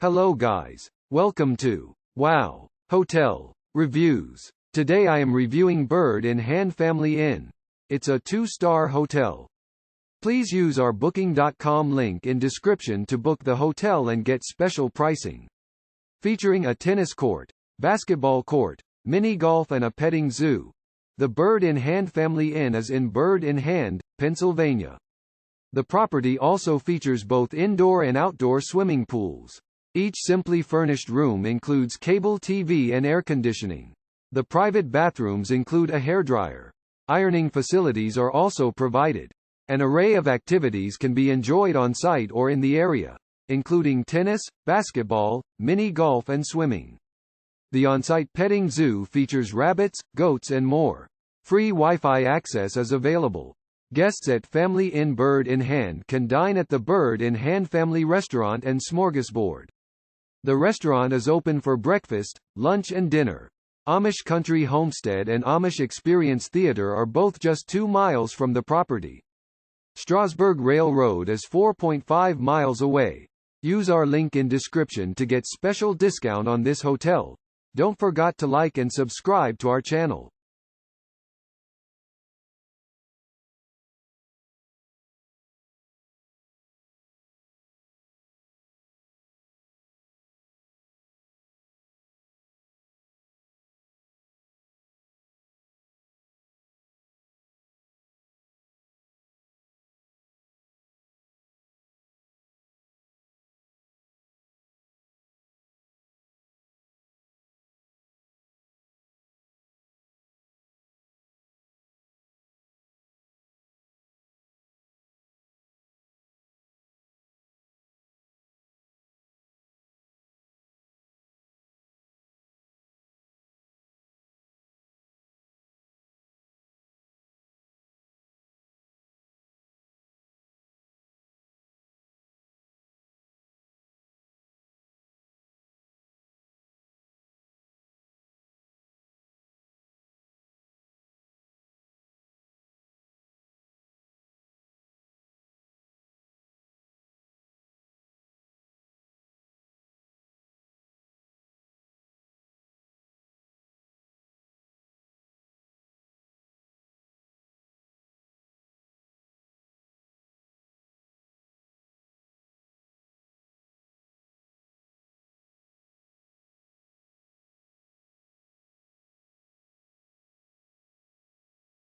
Hello guys. Welcome to Wow Hotel Reviews. Today I am reviewing Bird in Hand Family Inn. It's a 2-star hotel. Please use our booking.com link in description to book the hotel and get special pricing. Featuring a tennis court, basketball court, mini golf and a petting zoo. The Bird in Hand Family Inn is in Bird in Hand, Pennsylvania. The property also features both indoor and outdoor swimming pools. Each simply furnished room includes cable TV and air conditioning. The private bathrooms include a hairdryer. Ironing facilities are also provided. An array of activities can be enjoyed on site or in the area, including tennis, basketball, mini golf and swimming. The on-site petting zoo features rabbits, goats and more. Free Wi-Fi access is available. Guests at Family Inn Bird in Hand can dine at the Bird in Hand Family Restaurant and Smorgasbord. The restaurant is open for breakfast, lunch and dinner. Amish Country Homestead and Amish Experience Theater are both just 2 miles from the property. Strasburg Rail Road is 4.5 miles away. Use our link in description to get special discount on this hotel. Don't forget to like and subscribe to our channel.